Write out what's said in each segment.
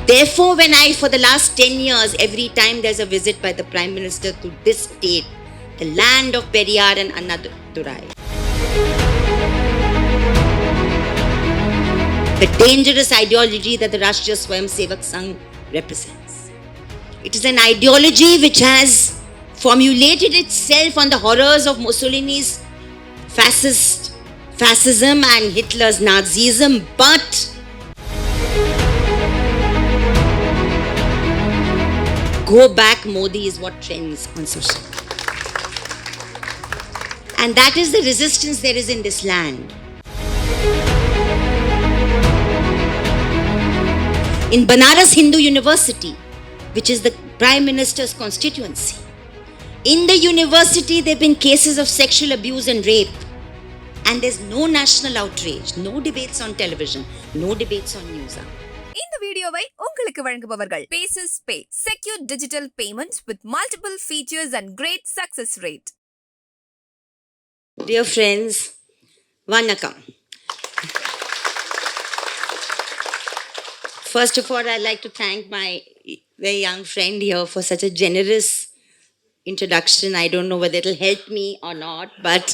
Therefore, for the last 10 years, every time there's a visit by the Prime Minister to this state, the land of Periyar and Annadurai, the dangerous ideology that the Rashtriya Swayamsevak Sangh represents. It is an ideology which has formulated itself on the horrors of Mussolini's fascism and Hitler's Nazism, but go back Modi is what trends on social. And that is the resistance there is in this land. In Banaras Hindu University, which is the Prime Minister's constituency, in the university there have been cases of sexual abuse and rape, and there's no national outrage, no debates on television, no debates on news. இந்த வீடியோவை உங்களுக்கு வழங்குபவர்கள் Paces Pay, secure digital payments with multiple features and great success rate. Dear friends, Vanakkam. First of all, I'd like to thank my very young friend here for such a generous introduction. I don't know whether it'll help me or not, but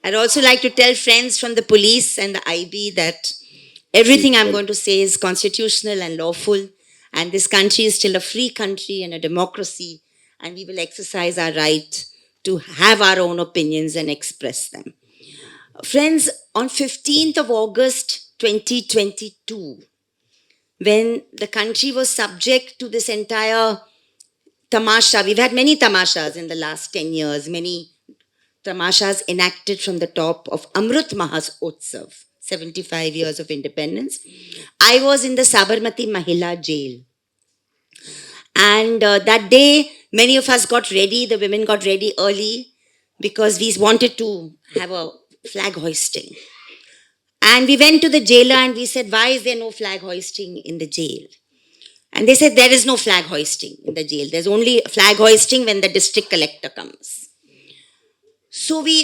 I'd also like to tell friends from the police and the IB that everything I'm going to say is constitutional and lawful, and this country is still a free country and a democracy, and we will exercise our right to have our own opinions and express them. Friends, on 15th of August 2022, when the country was subject to this entire tamasha, we've had many tamashas in the last 10 years, many tamashas enacted from the top of Amrit Mahotsav, 75 years of independence. I was in the Sabarmati Mahila jail. And that day, many of us got ready, the women got ready early because we wanted to have a flag hoisting. And we went to the jailer and we said, why is there no flag hoisting in the jail? And they said, there is no flag hoisting in the jail. There's only flag hoisting when the district collector comes. So we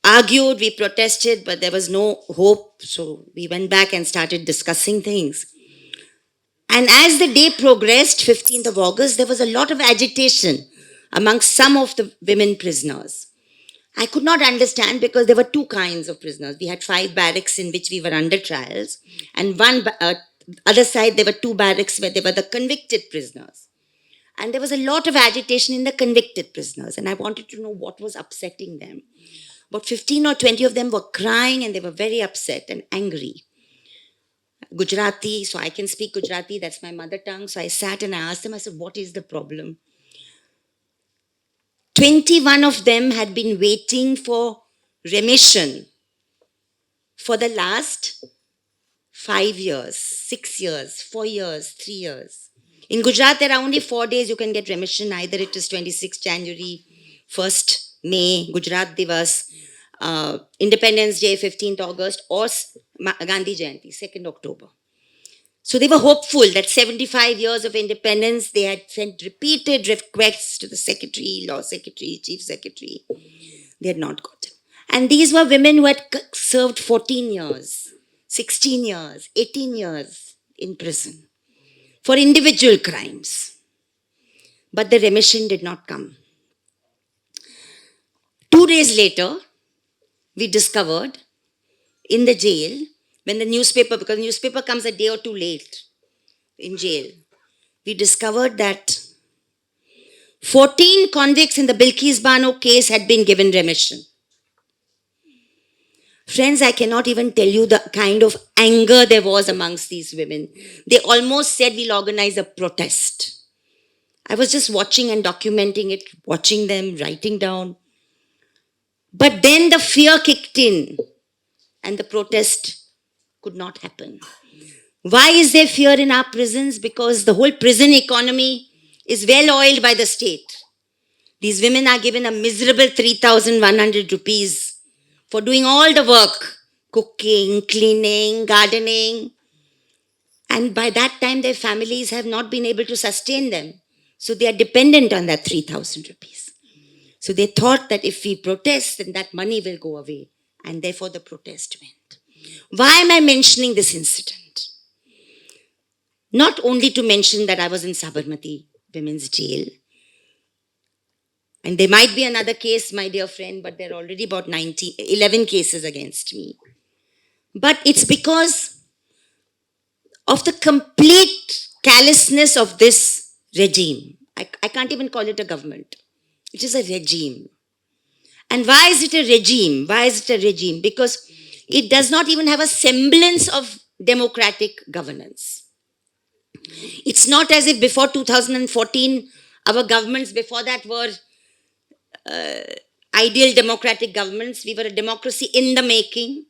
argued, we protested, but there was no hope. So we went back and started discussing things. And as the day progressed, 15th of August, there was a lot of agitation amongst some of the women prisoners. I could not understand because there were two kinds of prisoners. We had 5 barracks in which we were under trials, and one other side there were 2 barracks where they were the convicted prisoners. And there was a lot of agitation in the convicted prisoners, and I wanted to know what was upsetting them. About 15 or 20 of them were crying and they were very upset and angry. Gujarati, so I can speak Gujarati, that's my mother tongue. So I sat and I asked them, I said, what is the problem? 21 of them had been waiting for remission for the last 5 years, 6 years, 4 years, 3 years. In Gujarat, there are only 4 days you can get remission. Either it is 26 January, 1st May, Gujarat Divas, Independence Day, 15th August, or Gandhi Jayanti, 2nd October. So they were hopeful that 75 years of independence, they had sent repeated requests to the secretary, law secretary, chief secretary. They had not got them. And these were women who had served 14 years, 16 years, 18 years in prison for individual crimes. But the remission did not come. 2 days later, we discovered in the jail, when the newspaper, because the newspaper comes a day or two late in jail, we discovered that 14 convicts in the Bilkis Bano case had been given remission. Friends, I cannot even tell you the kind of anger there was amongst these women. They almost said, we'll organize a protest. I was just watching and documenting it, watching them, writing down. But then the fear kicked in and the protest could not happen. Why is there fear in our prisons? Because the whole prison economy is well oiled by the state. These women are given a miserable 3,100 rupees for doing all the work, cooking, cleaning, gardening. And by that time, their families have not been able to sustain them. So they are dependent on that 3,000 rupees. So they thought that if we protest, then that money will go away. And therefore the protest went. Why am I mentioning this incident? Not only to mention that I was in Sabarmati Women's Jail, and there might be another case, my dear friend, but there are already about 11 cases against me. But it's because of the complete callousness of this regime. I can't even call it a government. It is a regime. And why is it a regime? Why is it a regime? Because it does not even have a semblance of democratic governance. It's not as if before 2014, our governments before that were ideal democratic governments. We were a democracy in the making.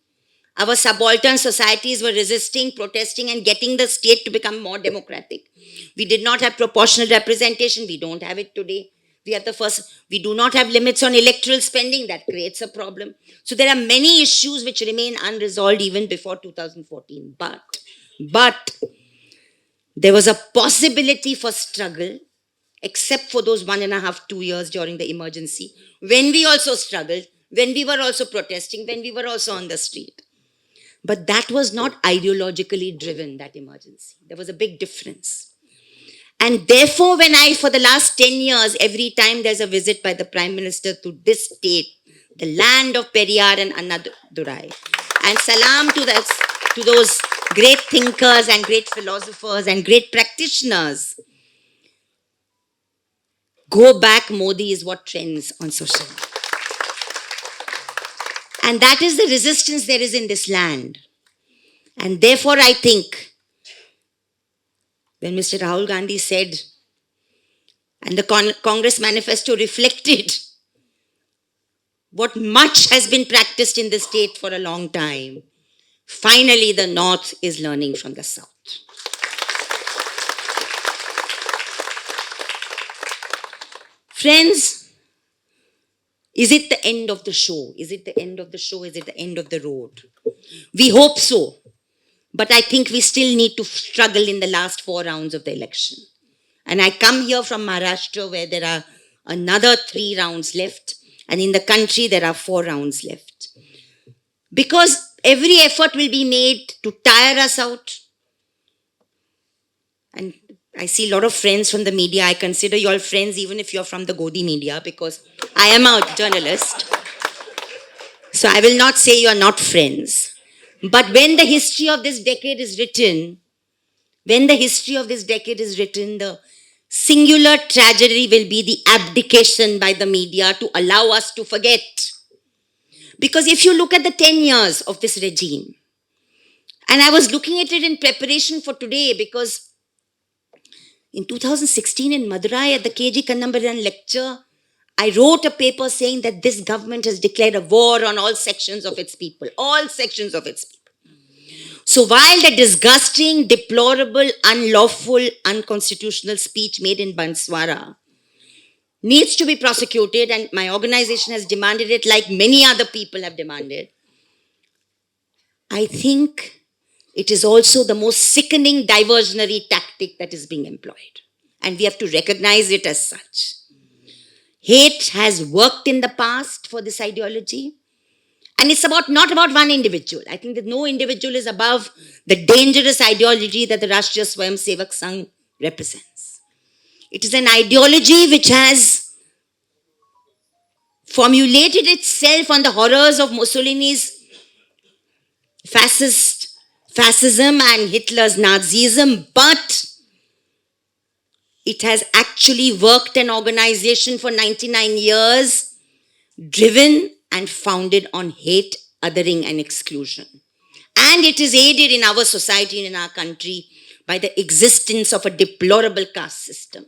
Our subaltern societies were resisting, protesting, and getting the state to become more democratic. We did not have proportional representation. We don't have it today. We have the first, we do not have limits on electoral spending. That creates a problem. So there are many issues which remain unresolved even before 2014. But there was a possibility for struggle, except for those 1.5, 2 years during the emergency, when we also struggled, when we were also protesting, when we were also on the street. But that was not ideologically driven, that emergency. There was a big difference. And therefore, when for the last 10 years, every time there's a visit by the Prime Minister to this state, the land of Periyar and Annadurai, and salam to those great thinkers and great philosophers and great practitioners, go back Modi is what trends on social media. And that is the resistance there is in this land. And therefore, I think when Mr. Rahul Gandhi said, and the Congress manifesto reflected what much has been practiced in the state for a long time, finally the North is learning from the South. Friends, is it the end of the show? Is it the end of the show? Is it the end of the road? We hope so. But I think we still need to struggle in the last 4 rounds of the election. And I come here from Maharashtra where there are another 3 rounds left. And in the country, there are 4 rounds left. Because every effort will be made to tire us out. And I see a lot of friends from the media. I consider you all friends even if you're from the Godi media because I am a journalist. So I will not say you're not friends. But when the history of this decade is written, the singular tragedy will be the abdication by the media to allow us to forget. Because if you look at the 10 years of this regime, and I was looking at it in preparation for today because in 2016 in Madurai at the KG Kannambaran lecture, I wrote a paper saying that this government has declared a war on all sections of its people, So while the disgusting, deplorable, unlawful, unconstitutional speech made in Banswara needs to be prosecuted, and my organization has demanded it like many other people have demanded, I think it is also the most sickening diversionary tactic that is being employed. And we have to recognize it as such. Hate has worked in the past for this ideology. And it's not about one individual. I think that no individual is above the dangerous ideology that the Rashtriya Swayamsevak Sangh represents. It is an ideology which has formulated itself on the horrors of Mussolini's fascism and Hitler's Nazism, but it has actually worked an organization for 99 years, driven and founded on hate, othering, and exclusion. And it is aided in our society and in our country by the existence of a deplorable caste system,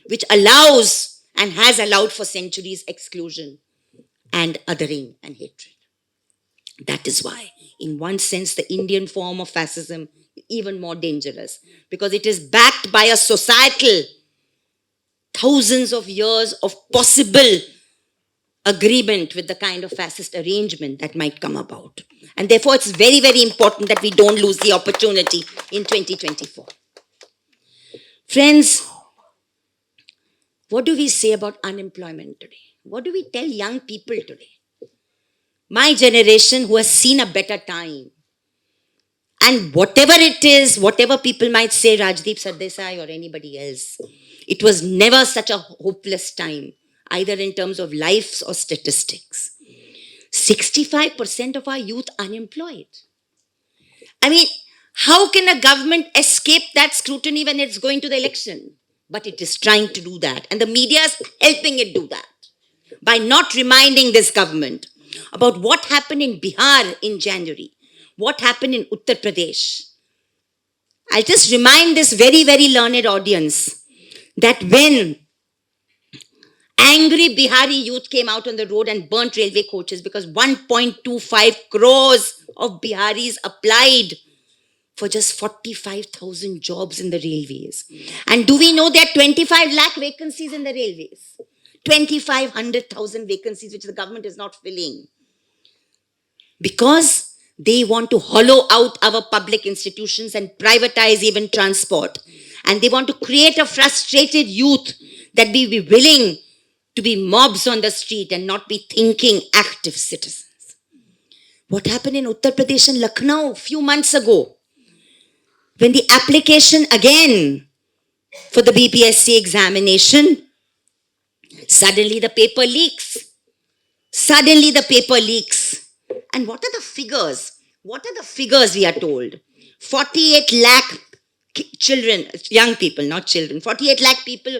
which allows and has allowed for centuries exclusion and othering and hatred. That is why, in one sense, the Indian form of fascism is even more dangerous because it is backed by a societal thousands of years of possible agreement with the kind of fascist arrangement that might come about. And therefore, it's very, very important that we don't lose the opportunity in 2024. Friends, what do we say about unemployment today? What do we tell young people today? My generation who has seen a better time, And whatever it is, whatever people might say, Rajdeep Sardesai or anybody else, it was never such a hopeless time, either in terms of lives or statistics. 65% of our youth unemployed. I mean, how can a government escape that scrutiny when it's going to the election? But it is trying to do that. And the media is helping it do that by not reminding this government about what happened in Bihar in January, what happened in Uttar Pradesh. I'll just remind this very, very learned audience that when angry Bihari youth came out on the road and burnt railway coaches because 1.25 crores of Biharis applied for just 45,000 jobs in the railways. And do we know there are 25 lakh vacancies in the railways? 2,500,000 vacancies which the government is not filling. Because they want to hollow out our public institutions and privatize even transport. And they want to create a frustrated youth that we be willing to be mobs on the street and not be thinking active citizens. What happened in Uttar Pradesh and Lucknow a few months ago, when the application again for the BPSC examination, suddenly the paper leaks. Suddenly the paper leaks. And what are the figures? What are the figures we are told? 48 lakh children, young people, not children, 48 lakh people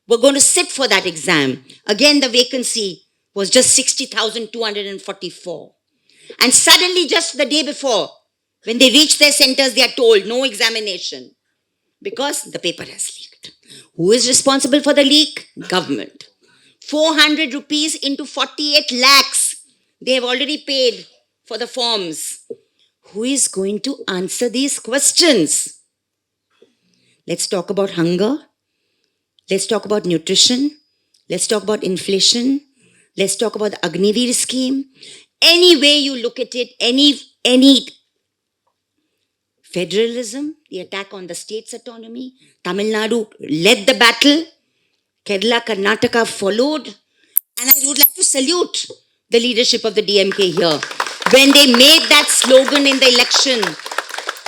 were going to sit for that exam. Again, the vacancy was just 60,244. And suddenly, just the day before, when they reach their centers, they are told no examination because the paper has leaked. Who is responsible for the leak? Government. 400 rupees into 48 lakhs. They have already paid for the forms. Who is going to answer these questions? Let's talk about hunger. Let's talk about nutrition. Let's talk about inflation. Let's talk about the Agniveer scheme. Any way you look at it, any federalism, the attack on the state's autonomy, Tamil Nadu led the battle, Kerala, Karnataka followed, and I would like to salute the leadership of the DMK here when they made that slogan in the election,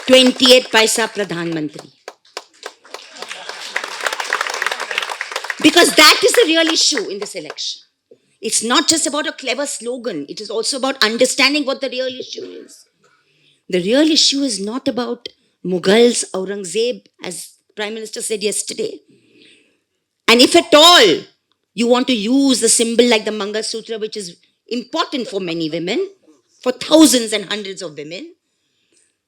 28 Paisa Pradhan Mantri. Because that is the real issue in this election. It's not just about a clever slogan. It is also about understanding what the real issue is. The real issue is not about Mughals, Aurangzeb, as Prime Minister said yesterday. And if at all you want to use a symbol like the Mangal Sutra, which is important for many women, for thousands and hundreds of women,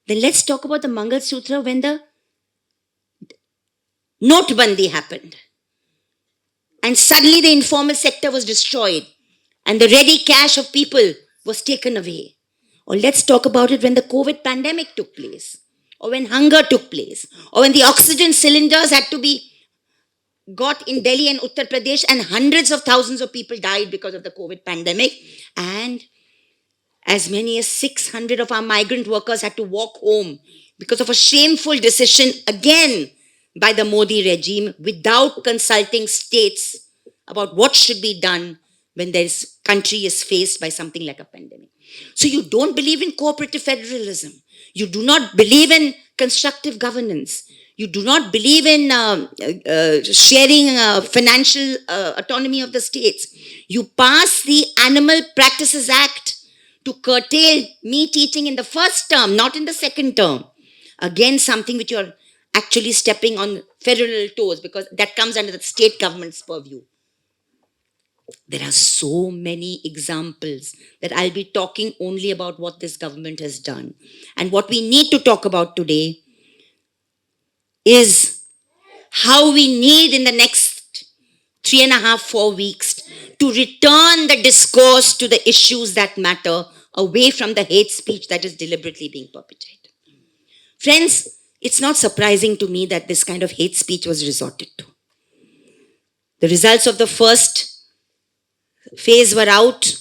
then let's talk about the Mangal Sutra when the Notebandi happened. And suddenly the informal sector was destroyed and the ready cash of people was taken away. Or let's talk about it when the COVID pandemic took place, or when hunger took place, or when the oxygen cylinders had to be got in Delhi and Uttar Pradesh and hundreds of thousands of people died because of the COVID pandemic. And as many as 600 of our migrant workers had to walk home because of a shameful decision again by the Modi regime without consulting states about what should be done when this country is faced by something like a pandemic. So you don't believe in cooperative federalism. You do not believe in constructive governance. You do not believe in sharing financial autonomy of the states. You pass the Animal Practices Act to curtail meat eating in the first term, not in the second term. Again, something which you're actually stepping on federal toes because that comes under the state government's purview. There are so many examples that I'll be talking only about what this government has done. And what we need to talk about today is how we need in the next 3.5-4 weeks to return the discourse to the issues that matter away from the hate speech that is deliberately being perpetrated. Friends, it's not surprising to me that this kind of hate speech was resorted to. The results of the first phase were out.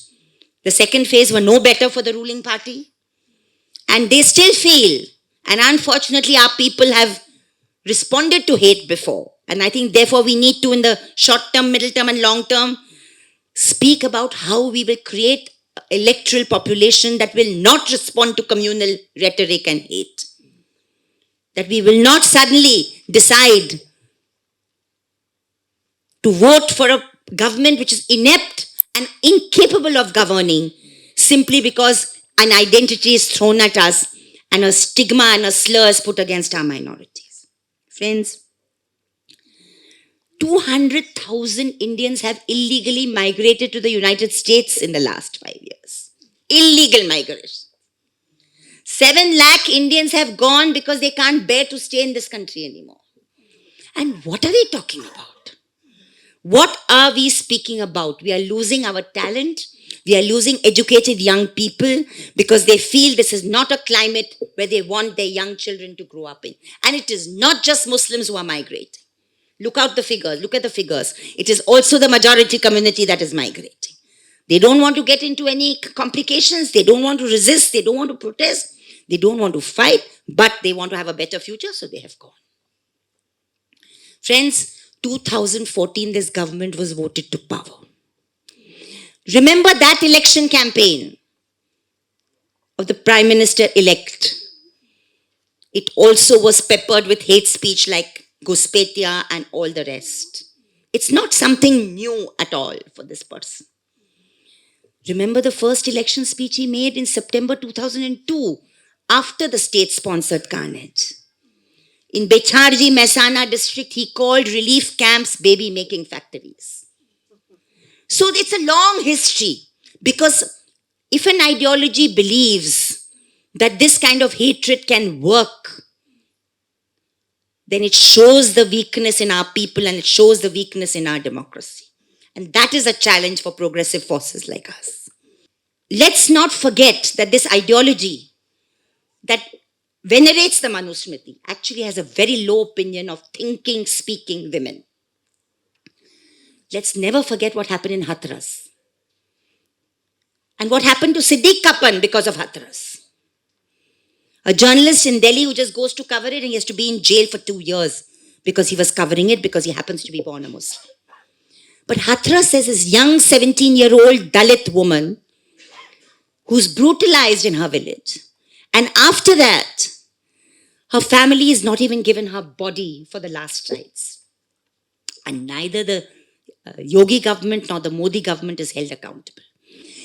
The second phase were no better for the ruling party. And they still feel, and unfortunately our people have responded to hate before. And I think therefore we need to, in the short term, middle term and long term, speak about how we will create electoral population that will not respond to communal rhetoric and hate. That we will not suddenly decide to vote for a government which is inept and incapable of governing simply because an identity is thrown at us and a stigma and a slur is put against our minorities. Friends, 200,000 Indians have illegally migrated to the United States in the last 5 years. Illegal migration. 7 lakh Indians have gone because they can't bear to stay in this country anymore. And what are they talking about? What are we speaking about? We are losing our talent. We are losing educated young people because they feel this is not a climate where they want their young children to grow up in. And it is not just Muslims who are migrating. Look at the figures. It is also the majority community that is migrating. They don't want to get into any complications. They don't want to resist. They don't want to protest. They don't want to fight, but they want to have a better future, so they have gone. Friends, 2014, this government was voted to power. Remember that election campaign of the Prime Minister-elect. It also was peppered with hate speech like Ghuspetia and all the rest. It's not something new at all for this person. Remember the first election speech he made in September 2002 after the state-sponsored carnage. In Becharji, Mehsana district, he called relief camps baby-making factories. So it's a long history because if an ideology believes that this kind of hatred can work, then it shows the weakness in our people and it shows the weakness in our democracy. And that is a challenge for progressive forces like us. Let's not forget that this ideology that venerates the Manusmriti actually has a very low opinion of thinking, speaking women. Let's never forget what happened in Hathras. And what happened to Siddiq Kapan because of Hathras. A journalist in Delhi who just goes to cover it and he has to be in jail for 2 years because he was covering it because he happens to be born a Muslim. But Hathras says this young 17-year-old Dalit woman who's brutalized in her village. And after that, her family is not even given her body for the last rites. And neither the Yogi government nor the Modi government is held accountable.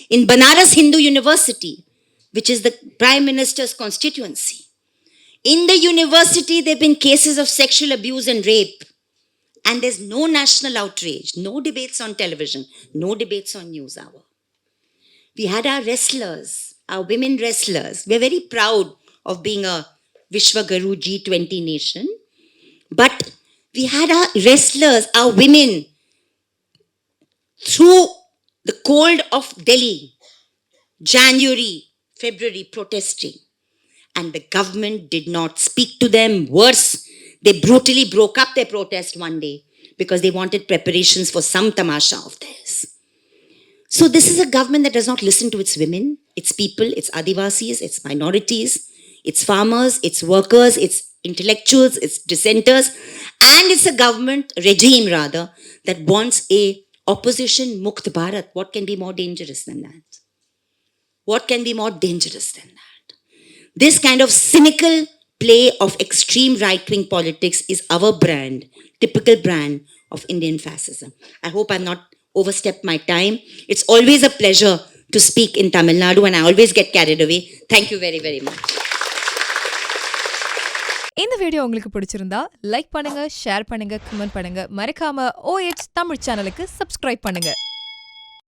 In Banaras Hindu University, which is the Prime Minister's constituency, in the university there have been cases of sexual abuse and rape. And there's no national outrage, no debates on television, no debates on news hour. We had our wrestlers, our women wrestlers. We're very proud of being a Vishwaguru G20 nation. But we had our wrestlers, our women, through the cold of Delhi, January, February, protesting. And the government did not speak to them. Worse, they brutally broke up their protest one day because they wanted preparations for some tamasha of theirs. So this is a government that does not listen to its women, its people, its Adivasis, its minorities, its farmers, its workers, its intellectuals, its dissenters, and it's a government, regime rather, that wants a opposition Mukt Bharat. What can be more dangerous than that? What can be more dangerous than that? This kind of cynical play of extreme right-wing politics is our brand, typical brand of Indian fascism. I hope I've not overstepped my time. It's always a pleasure to speak in Tamil Nadu and I always get carried away. Thank you very, very much. இந்த video உங்களுக்கு பிடிச்சிருந்தா like பண்ணுங்க, share பண்ணுங்க, comment பண்ணுங்க. மறக்காம OH Tamil சேனலுக்கு subscribe பண்ணுங்க.